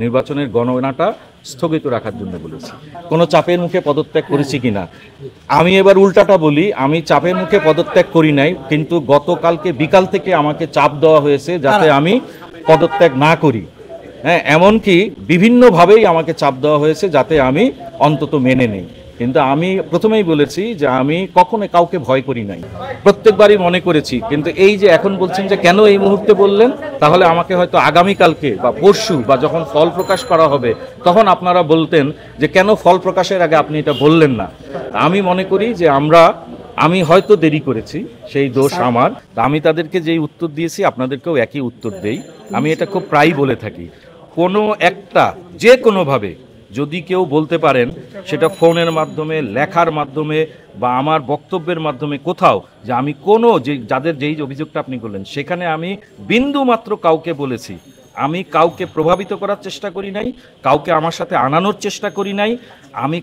নির্বাচনের গণনাটা স্থগিত রাখার জন্য বলেছি। কোনো চাপের মুখে পদত্যাগ করেছি কিনা, আমি এবার উল্টাটা বলি, আমি চাপের মুখে পদত্যাগ করি নাই, কিন্তু গতকালকে বিকাল থেকে আমাকে চাপ দেওয়া হয়েছে যাতে আমি পদত্যাগ না করি। হ্যাঁ, এমনকি বিভিন্নভাবেই আমাকে চাপ দেওয়া হয়েছে যাতে আমি অন্তত মেনে নেই। কিন্তু আমি প্রথমেই বলেছি যে আমি কখনো কাউকে ভয় করি নাই, প্রত্যেকবারই মনে করেছি। কিন্তু এই যে এখন বলছেন যে কেন এই মুহূর্তে বললেন, তাহলে আমাকে হয়তো আগামীকালকে বা পরশু বা যখন ফল প্রকাশ করা হবে তখন আপনারা বলতেন যে কেন ফল প্রকাশের আগে আপনি এটা বললেন না। আমি মনে করি যে আমি হয়তো দেরি করেছি, সেই দোষ আমার। আমি তাদেরকে যেই উত্তর দিয়েছি আপনাদেরকেও একই উত্তর দেই। আমি এটা খুব প্রায়ই বলে থাকি, কোনো একটা যে কোনোভাবে যদি কেউ বলতে পারেন, সেটা ফোনের মাধ্যমে, লেখার মাধ্যমে বা আমার বক্তব্যের মাধ্যমে কোথাও, যে আমি কোনো যাদের যেই অভিযোগটা আপনি করলেন সেখানে আমি বিন্দু মাত্র কাউকে বলেছি, আমি কাউকে প্রভাবিত করার চেষ্টা করি নাই, কাউকে আমার সাথে আনানোর চেষ্টা করি নাই, আমি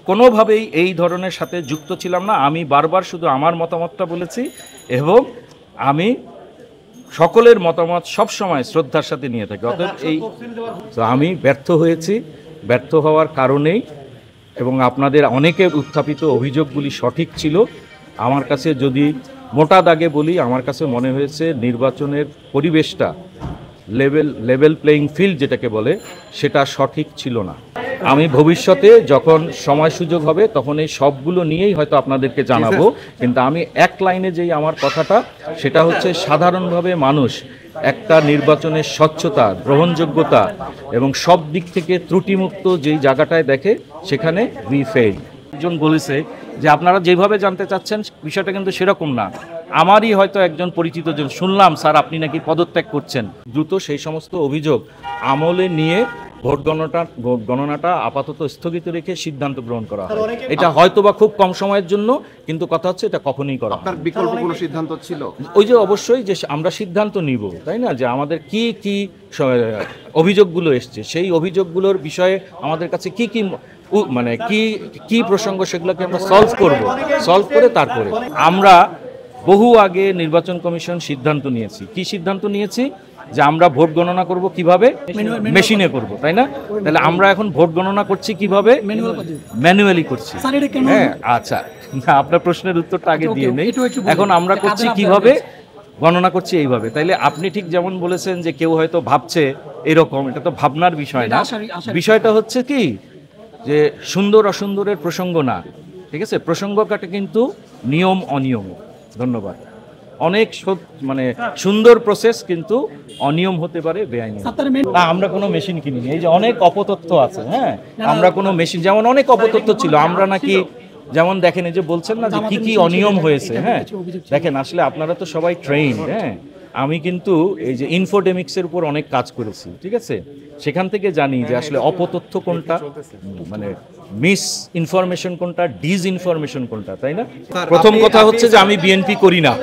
কোনোভাবেই এই ধরনের সাথে যুক্ত ছিলাম না। আমি বারবার শুধু আমার মতামতটা বলেছি এবং আমি সকলের মতামত সবসময় শ্রদ্ধার সাথে নিয়ে থাকি। অতএব আমি ব্যর্থ হয়েছি, ব্যর্থ হওয়ার কারণেই এবং আপনাদের অনেকের উত্থাপিত অভিযোগগুলি সঠিক ছিল। আমার কাছে যদি মোটা দাগে বলি, আমার কাছে মনে হয়েছে নির্বাচনের পরিবেশটা লেভেল প্লেইং ফিল্ড যেটাকে বলে, সেটা সঠিক ছিল না। আমি ভবিষ্যতে যখন সময় সুযোগ হবে তখন এই সবগুলো নিয়েই হয়তো আপনাদেরকে জানাবো। কিন্তু আমি এক লাইনে যেই আমার কথাটা, সেটা হচ্ছে সাধারণভাবে মানুষ একটা নির্বাচনের স্বচ্ছতা, গ্রহণযোগ্যতা এবং সব দিক থেকে ত্রুটিমুক্ত যেই জায়গাটায় দেখে, সেখানে উই ফেইল। একজন বলেছে যে আপনারা যেভাবে জানতে চাচ্ছেন বিষয়টা কিন্তু সেরকম না। আমারই হয়তো একজন পরিচিত জন, শুনলাম স্যার আপনি নাকি পদত্যাগ করছেন। দ্রুত সেই সমস্ত অভিযোগ আমলে নিয়ে ভোট গণনাটা আপাতত স্থগিত রেখে সিদ্ধান্ত গ্রহণ করা হয়। এটা হয়তো বা খুব কম সময়ের জন্য, কিন্তু কথা হচ্ছে এটা কখনোই করা। আপনার বিকল্প কোনো সিদ্ধান্ত ছিল? ওই যে অবশ্যই যে আমরা সিদ্ধান্ত নিব, তাই না, যে আমাদের কি কি অভিযোগগুলো এসছে, সেই অভিযোগগুলোর বিষয়ে আমাদের কাছে কি কি মানে কি প্রসঙ্গ, সেগুলোকে আমরা সলভ করে তারপরে আমরা বহু আগে নির্বাচন কমিশন সিদ্ধান্ত নিয়েছি। কি সিদ্ধান্ত নিয়েছি? যে আমরা ভোট গণনা করব কিভাবে? মেশিনে করব, তাই না? তাহলে আমরা এখন ভোট গণনা করছি কিভাবে? ম্যানুয়ালি করছি। হ্যাঁ, আচ্ছা, আপনার প্রশ্নের উত্তরটা আগে দিয়ে নেই। এখন আমরা করছি কিভাবে? গণনা করছি এইভাবে। তাইলে আপনি ঠিক যেমন বলেছেন যে কেউ হয়তো ভাবছে এরকম, এটা তো ভাবনার বিষয় না। বিষয়টা হচ্ছে কি, যে সুন্দর অসুন্দরের প্রসঙ্গ না, ঠিক আছে? প্রসঙ্গ কাটে কিন্তু নিয়ম অনিয়ম। ধন্যবাদ। অনেক মানে সুন্দর প্রসেস কিন্তু অনিয়ম হতে পারে, বেআইনি। না, আমরা কোনো মেশিন কিনিনি। এই যে অনেক অপতথ্য আছে, হ্যাঁ, আমরা কোনো মেশিন, যেমন অনেক অপতথ্য ছিল, আমরা নাকি যেমন দেখেন এই যে বলছেন না যে কি কি অনিয়ম হয়েছে, হ্যাঁ, দেখেন আসলে আপনারা তো সবাই ট্রেইন, হ্যাঁ, আমি কিন্তু এই যে ইনফোডেমিক্সের উপর অনেক কাজ করেছি, ঠিক আছে? সেখান থেকে জানি যে আসলে অপতথ্য কোনটা, মানে মিস ইনফরমেশন কোনটা, ডিসইনফরমেশন কোনটা, তাই না? প্রথম কথা হচ্ছে যে আমি বিএনপি করি না,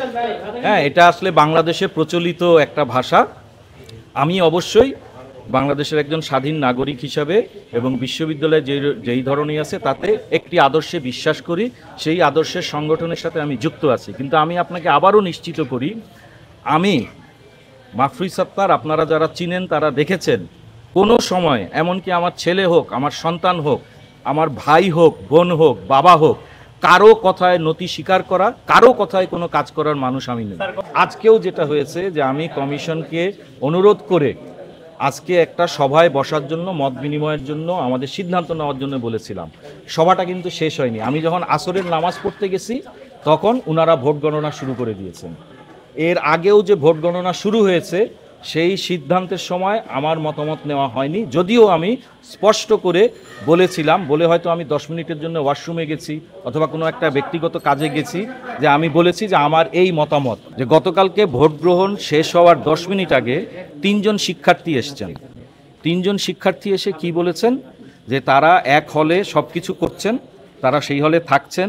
হ্যাঁ, এটা আসলে বাংলাদেশে প্রচলিত একটা ভাষা। আমি অবশ্যই বাংলাদেশের একজন স্বাধীন নাগরিক হিসাবে এবং বিশ্ববিদ্যালয়ে যেই ধরনের আছে তাতে একটি আদর্শে বিশ্বাস করি, সেই আদর্শের সংগঠনের সাথে আমি যুক্ত আছি। কিন্তু আমি আপনাকে আবারও নিশ্চিত করি, আমি মাহফুজ সাত্তার, আপনারা যারা চিনেন তারা দেখেছেন, কোনো সময় এমনকি আমার ছেলে হোক, আমার সন্তান হোক, আমার ভাই হোক, বোন হোক, বাবা হোক, কারো কথায় নতি স্বীকার করা, কারো কথায় কোনো কাজ করার মানুষ আমি নই। আজকেও যেটা হয়েছে যে আমি কমিশনকে অনুরোধ করে আজকে একটা সভায় বসার জন্য, মত বিনিময়ের জন্য, আমাদের সিদ্ধান্ত নেওয়ার জন্য বলেছিলাম। সভাটা কিন্তু শেষ হয়নি। আমি যখন আসরের নামাজ পড়তে গেছি তখন ওনারা ভোট গণনা শুরু করে দিয়েছেন। এর আগেও যে ভোট গণনা শুরু হয়েছে সেই সিদ্ধান্তের সময় আমার মতামত নেওয়া হয়নি, যদিও আমি স্পষ্ট করে বলেছিলাম, বলে হয়তো আমি 10 মিনিটের জন্য ওয়াশরুমে গেছি অথবা কোনো একটা ব্যক্তিগত কাজে গেছি, যে আমি বলেছি যে আমার এই মতামত, যে গতকালকে ভোট গ্রহণ শেষ হওয়ার 10 মিনিট আগে 3 জন শিক্ষার্থী এসেছেন। 3 জন শিক্ষার্থী এসে কি বলেছেন, যে তারা এক হলে সব কিছু করছেন, তারা সেই হলে থাকছেন।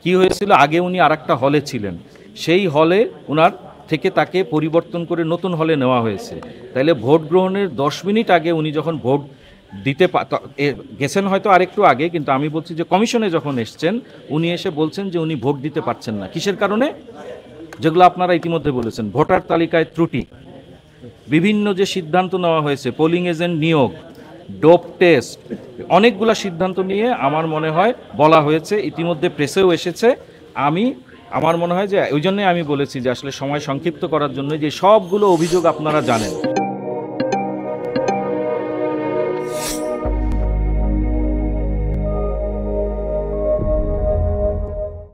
কি হয়েছিল, আগে উনি আরেকটা হলে ছিলেন, সেই হলে ওনার থেকে তাকে পরিবর্তন করে নতুন হলে নেওয়া হয়েছে। তাইলে ভোট গ্রহণের 10 মিনিট আগে উনি যখন ভোট দিতে গেছেন, হয়তো আরেকটু আগে, কিন্তু আমি বলছি যে কমিশনে যখন এসছেন উনি এসে বলছেন যে উনি ভোট দিতে পারছেন না। কিসের কারণে? যেগুলো আপনারা ইতিমধ্যে বলেছেন, ভোটার তালিকায় ত্রুটি, বিভিন্ন যে সিদ্ধান্ত নেওয়া হয়েছে, পোলিং এজেন্ট নিয়োগ, ডোপ টেস্ট, অনেকগুলা সিদ্ধান্ত নিয়ে আমার মনে হয় বলা হয়েছে, ইতিমধ্যে প্রেসেও এসেছে। আমার মনে হয় যে ওই জন্যই আমি বলেছি যে আসলে সময় সংক্ষিপ্ত করার জন্য যে সবগুলো অভিযোগ আপনারা জানেন।